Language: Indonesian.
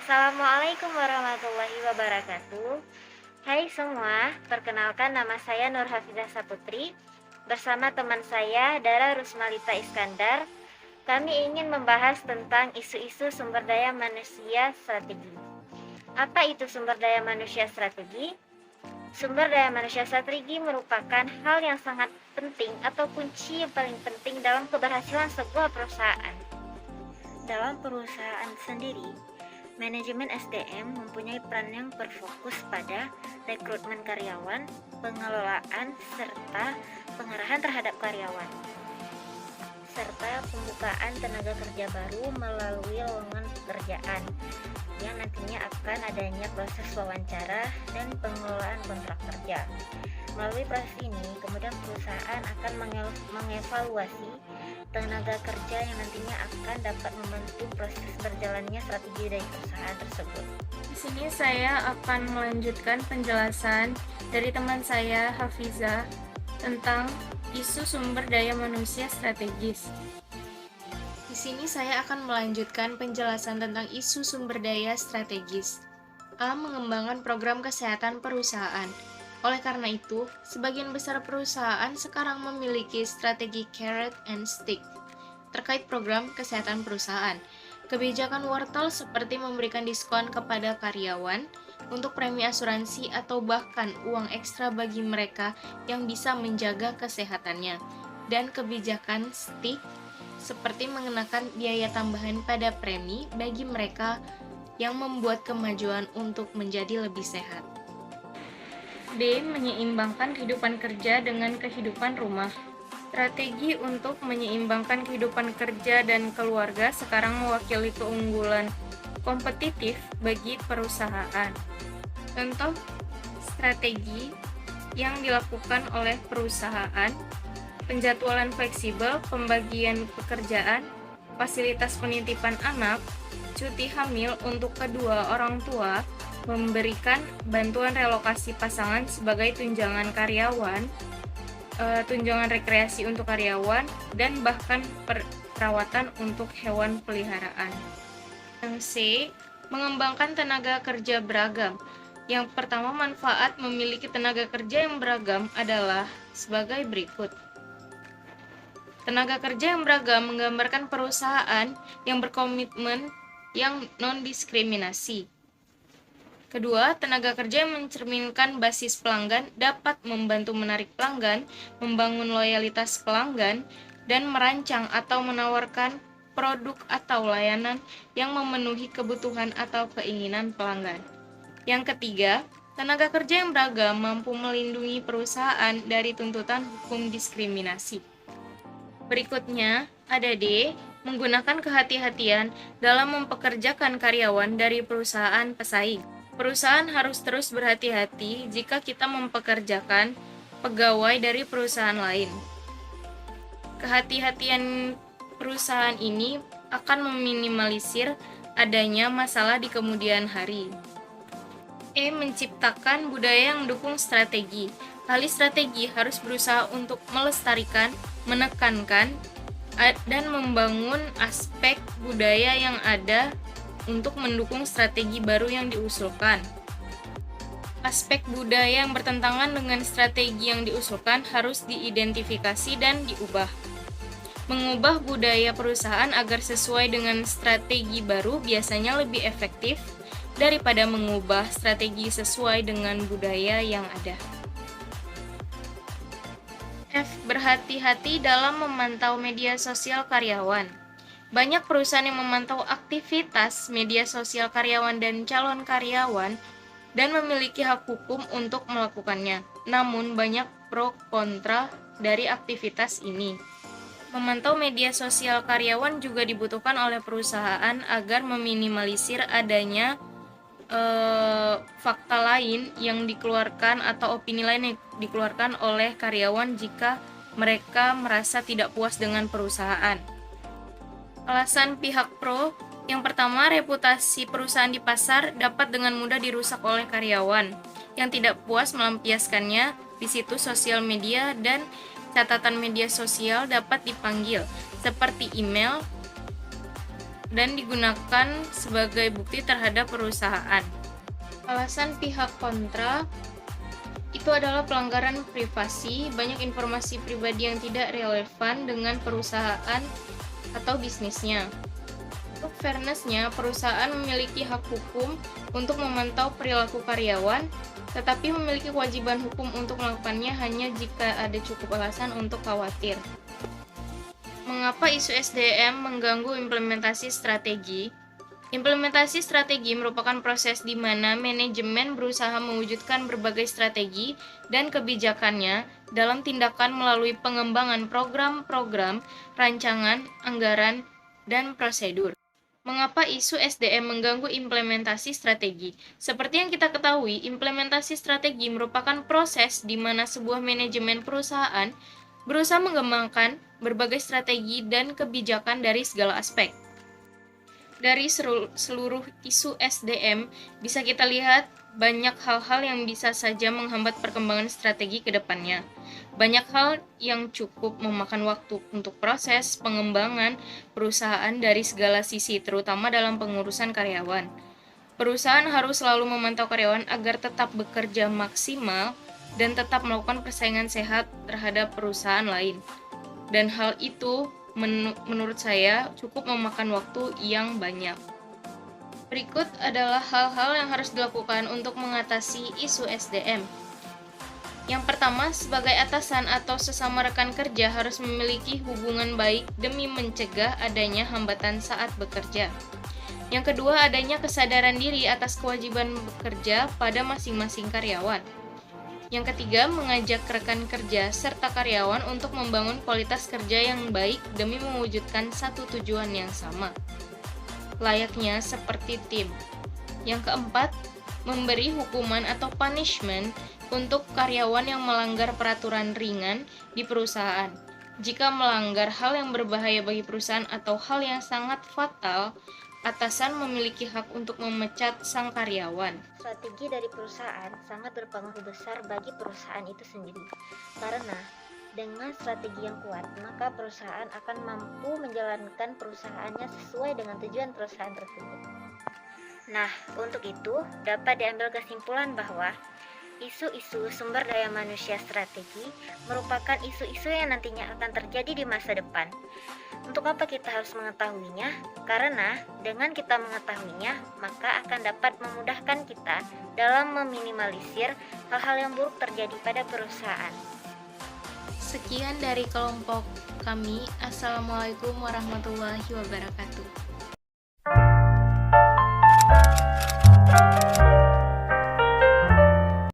Assalamualaikum warahmatullahi wabarakatuh. Hai semua, perkenalkan nama saya Nur Hafizah Saputri. Bersama teman saya Dara Rusmalita Iskandar, kami ingin membahas tentang isu-isu sumber daya manusia strategi. Apa itu sumber daya manusia strategi? Sumber daya manusia strategi merupakan hal yang sangat penting atau kunci yang paling penting dalam keberhasilan sebuah perusahaan. Dalam perusahaan sendiri, manajemen SDM mempunyai peran yang berfokus pada rekrutmen karyawan, pengelolaan, serta pengarahan terhadap karyawan, serta pembukaan tenaga kerja baru melalui lowongan pekerjaan yang nantinya akan adanya proses wawancara dan pengelolaan kontrak kerja. Melalui proses ini, kemudian perusahaan akan mengevaluasi tenaga kerja yang nantinya akan dapat membantu proses berjalannya strategi dari perusahaan tersebut. Di sini saya akan melanjutkan penjelasan dari teman saya Hafiza tentang isu sumber daya manusia strategis. Di sini saya akan melanjutkan penjelasan tentang isu sumber daya strategis. A. Mengembangkan program kesehatan perusahaan. Oleh karena itu, sebagian besar perusahaan sekarang memiliki strategi carrot and stick terkait program kesehatan perusahaan. Kebijakan wortel seperti memberikan diskon kepada karyawan untuk premi asuransi atau bahkan uang ekstra bagi mereka yang bisa menjaga kesehatannya. Dan kebijakan stick seperti mengenakan biaya tambahan pada premi bagi mereka yang membuat kemajuan untuk menjadi lebih sehat. D. Menyeimbangkan kehidupan kerja dengan kehidupan rumah. Strategi untuk menyeimbangkan kehidupan kerja dan keluarga sekarang mewakili keunggulan kompetitif bagi perusahaan. Contoh strategi yang dilakukan oleh perusahaan: penjadwalan fleksibel, pembagian pekerjaan, fasilitas penitipan anak, cuti hamil untuk kedua orang tua, memberikan bantuan relokasi pasangan sebagai tunjangan karyawan, tunjangan rekreasi untuk karyawan, dan bahkan perawatan untuk hewan peliharaan. Yang C. Mengembangkan tenaga kerja beragam. Yang pertama, manfaat memiliki tenaga kerja yang beragam adalah sebagai berikut. Tenaga kerja yang beragam menggambarkan perusahaan yang berkomitmen yang non-diskriminasi. Kedua, tenaga kerja yang mencerminkan basis pelanggan dapat membantu menarik pelanggan, membangun loyalitas pelanggan, dan merancang atau menawarkan produk atau layanan yang memenuhi kebutuhan atau keinginan pelanggan. Yang ketiga, tenaga kerja yang beragam mampu melindungi perusahaan dari tuntutan hukum diskriminasi. Berikutnya, ada D, menggunakan kehati-hatian dalam mempekerjakan karyawan dari perusahaan pesaing. Perusahaan harus terus berhati-hati jika kita mempekerjakan pegawai dari perusahaan lain. Kehati-hatian perusahaan ini akan meminimalisir adanya masalah di kemudian hari. E. Menciptakan budaya yang mendukung strategi. Ahli strategi harus berusaha untuk melestarikan, menekankan, dan membangun aspek budaya yang ada untuk mendukung strategi baru yang diusulkan. Aspek budaya yang bertentangan dengan strategi yang diusulkan harus diidentifikasi dan diubah. Mengubah budaya perusahaan agar sesuai dengan strategi baru biasanya lebih efektif daripada mengubah strategi sesuai dengan budaya yang ada. F. Berhati-hati dalam memantau media sosial karyawan. Banyak perusahaan yang memantau aktivitas media sosial karyawan dan calon karyawan dan memiliki hak hukum untuk melakukannya. Namun banyak pro kontra dari aktivitas ini. Memantau media sosial karyawan juga dibutuhkan oleh perusahaan agar meminimalisir adanya fakta lain yang dikeluarkan atau opini lain yang dikeluarkan oleh karyawan jika mereka merasa tidak puas dengan perusahaan. Alasan pihak pro, yang pertama, reputasi perusahaan di pasar dapat dengan mudah dirusak oleh karyawan yang tidak puas melampiaskannya di situs sosial media, dan catatan media sosial dapat dipanggil seperti email, dan digunakan sebagai bukti terhadap perusahaan. Alasan pihak kontra itu adalah pelanggaran privasi, banyak informasi pribadi yang tidak relevan dengan perusahaan atau bisnisnya. Untuk fairness-nya, perusahaan memiliki hak hukum untuk memantau perilaku karyawan, tetapi memiliki kewajiban hukum untuk melakukannya hanya jika ada cukup alasan untuk khawatir. Mengapa isu SDM mengganggu implementasi strategi? Implementasi strategi merupakan proses di mana manajemen berusaha mewujudkan berbagai strategi dan kebijakannya dalam tindakan melalui pengembangan program-program, rancangan, anggaran, dan prosedur. Mengapa isu SDM mengganggu implementasi strategi? Seperti yang kita ketahui, implementasi strategi merupakan proses di mana sebuah manajemen perusahaan berusaha mengembangkan berbagai strategi dan kebijakan dari segala aspek. Dari seluruh isu SDM, bisa kita lihat banyak hal-hal yang bisa saja menghambat perkembangan strategi ke depannya. Banyak hal yang cukup memakan waktu untuk proses pengembangan perusahaan dari segala sisi, terutama dalam pengurusan karyawan. Perusahaan harus selalu memantau karyawan agar tetap bekerja maksimal dan tetap melakukan persaingan sehat terhadap perusahaan lain. Dan hal itu menurut saya cukup memakan waktu yang banyak. Berikut adalah hal-hal yang harus dilakukan untuk mengatasi isu SDM. Yang pertama, sebagai atasan atau sesama rekan kerja harus memiliki hubungan baik demi mencegah adanya hambatan saat bekerja. Yang kedua, adanya kesadaran diri atas kewajiban bekerja pada masing-masing karyawan. Yang ketiga, mengajak rekan kerja serta karyawan untuk membangun kualitas kerja yang baik demi mewujudkan satu tujuan yang sama, layaknya seperti tim. Yang keempat, memberi hukuman atau punishment untuk karyawan yang melanggar peraturan ringan di perusahaan. Jika melanggar hal yang berbahaya bagi perusahaan atau hal yang sangat fatal, atasan memiliki hak untuk memecat sang karyawan. Strategi dari perusahaan sangat berpengaruh besar bagi perusahaan itu sendiri. Karena dengan strategi yang kuat, maka perusahaan akan mampu menjalankan perusahaannya sesuai dengan tujuan perusahaan tersebut. Nah, untuk itu dapat diambil kesimpulan bahwa isu-isu sumber daya manusia strategi merupakan isu-isu yang nantinya akan terjadi di masa depan. Untuk apa kita harus mengetahuinya? Karena dengan kita mengetahuinya, maka akan dapat memudahkan kita dalam meminimalisir hal-hal yang buruk terjadi pada perusahaan. Sekian dari kelompok kami. Assalamualaikum warahmatullahi wabarakatuh.